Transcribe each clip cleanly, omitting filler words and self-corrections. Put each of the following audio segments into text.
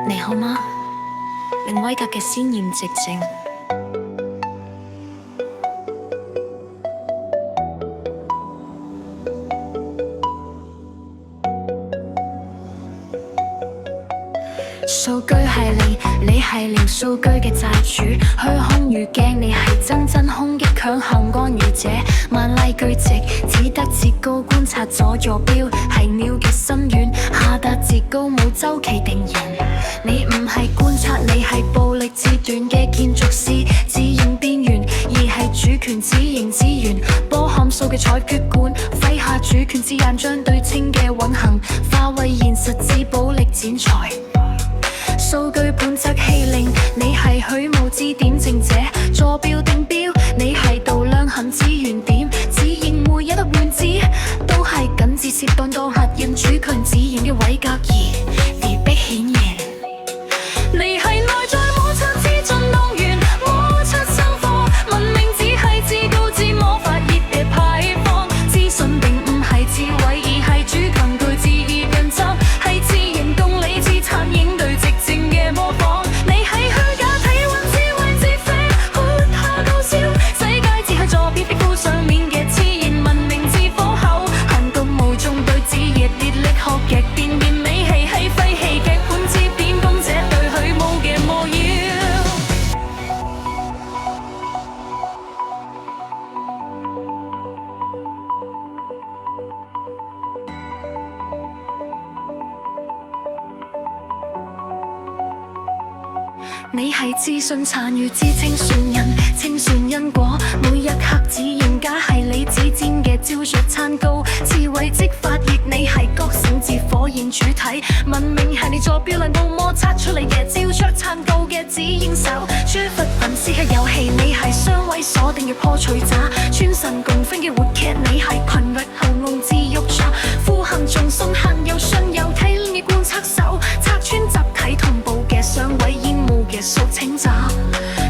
你好嗎？令威格嘅鮮豔寂靜。數據係你係連數據嘅債主，虛空如鏡，你係真空嘅強行干預者。萬例句直，只得至高觀察左右標，係鳥嘅心願，下達至高冇週期定型。你唔係觀察，你係暴力自斷嘅建築師，自認邊緣，而係主權只認資源。波函數嘅裁決官，揮下主權之眼，將對稱嘅運行化為現實之暴力剪裁。數據本質欺凌，你係虛無之點證者，坐標定標，你係度量衡之原點，只認每一粒原子都係緊致涉當當核印主權指認嘅韋格而被顯現。你係內在摩擦之進動源，摩擦生火，文明只係自導自魔發熱嘅排放，資訊並唔係智慧，而係主權具自意競爭，係自認共理智殘影對直正嘅模仿。你係虛假體溫智慧之飛，活下高燒，世界只係座標壁布上面嘅自然文明之火候，行動無眾對自熱烈力學劇變變美戲係廢戲劇本之變工者對虛無嘅魔妖。你係資訊殘餘之清算人，清算因果，每一刻只認假係你指尖嘅招數餐糕，智慧即發熱，你係覺醒至火焰主體，文明係你坐標能部摩擦出嚟嘅招出餐糕嘅指應手，缺乏文字係遊戲，你係雙位鎖定嘅破除者，穿神共分嘅活劇，你係群域後甕之欲作，呼行眾信行有信有體嘅觀測手，拆穿集體同步嘅雙位煙霧嘅數清走，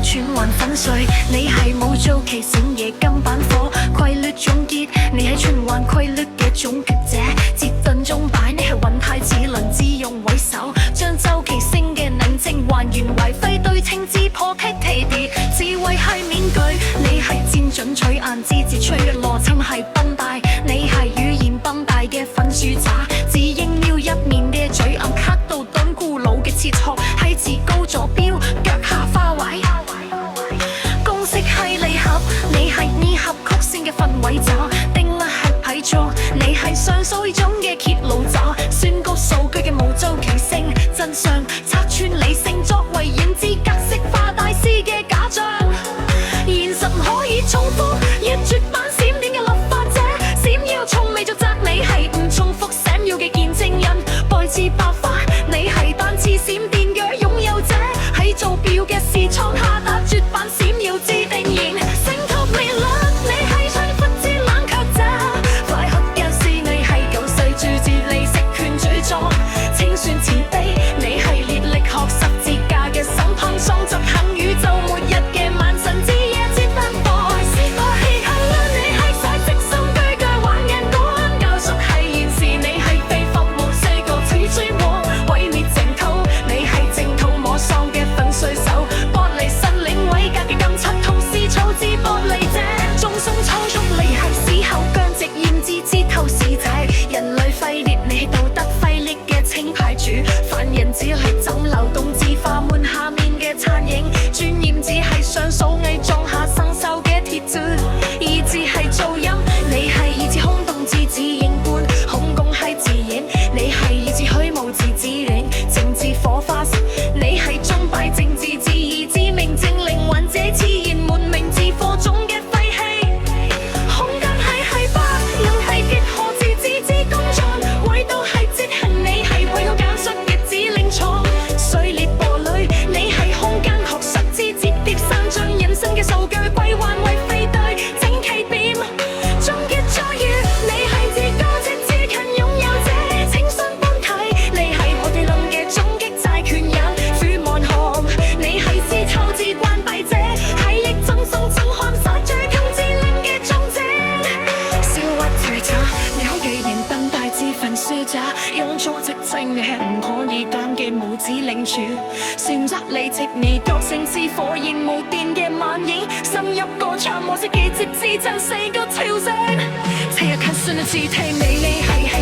串環粉碎，你係冇做其醒夜金板火，規律總結，你係循環規律嘅總結者，接近鐘擺，你係運態齒輪之用為首，將周期性嘅寧靜還原為非對稱之破剔地跌，智慧係面具，你係戰準取硬之節脆弱邏輯係崩大，你係語言崩大嘅粉書渣，只應瞄一面嘅嘴暗刻到敦固老嘅切磋，係自高坐標腳下花位，公式係離合，你係二合曲線嘅氛圍找，定律係批錯，你係上數種嘅揭露找，宣告數據嘅無周期性真相，拆穿理性作為認知格式化大師嘅假象，現實唔可以重複，一絕版閃電嘅立法者，閃耀從未做責，你係唔重複閃耀嘅見證人，來自百花，你係單次閃電嘅擁有者，喺做表嘅視窗下達絕版閃耀之定言，升級未率，你係吹拂之冷卻者，快學人士，你係救世主治理食權主作，清算慈悲，你係烈力學十字架嘅審判喪執行宇宙末日嘅萬神之夜之分佈，是個氣候啦，你係晒直心居腳玩人觀，教熟係現時，你係被服務四個似追往毀滅淨土，你係淨土摸喪嘅粉碎手，玻璃申領韋格嘅金漆，同時草之玻璃者，眾生抽搐你係死後僵直驗之之透視者，人類廢裂你係道德廢裂嘅清牌主，犯人只係怎流動自化門下面嘅殘影，尊嚴只係上數偽裝下生鏽嘅鐵柱，意志係噪音，你係意志空洞自自認觀，恐共係自演，你係意志虛無自自認，政治火花，你係鐘擺政治自義自明正靈魂這自然文明自火種嘅廢氣，空間係不能係結合自自之工作，唯獨係節行，你係為我簡述嘅指令錯，碎裂玻璃，你係空間學術之折疊散將人生嘅數據歸還為非對正奇點，終結在於你係自高職自強擁有者，清新本體，你係我哋論嘅終極債權人，負望行，你係自臭自關閉者，係亦贈送贈看殺最強之令嘅終者，笑屈退茶，你好既然笨大自焚書者，用錯直正你係唔可以單嘅嘅拇指領處，選擇你藉你覺性似火焰無電嘅漫影，深入歌唱模式嘅節奏，4個調整，這一刻算一次聽你係。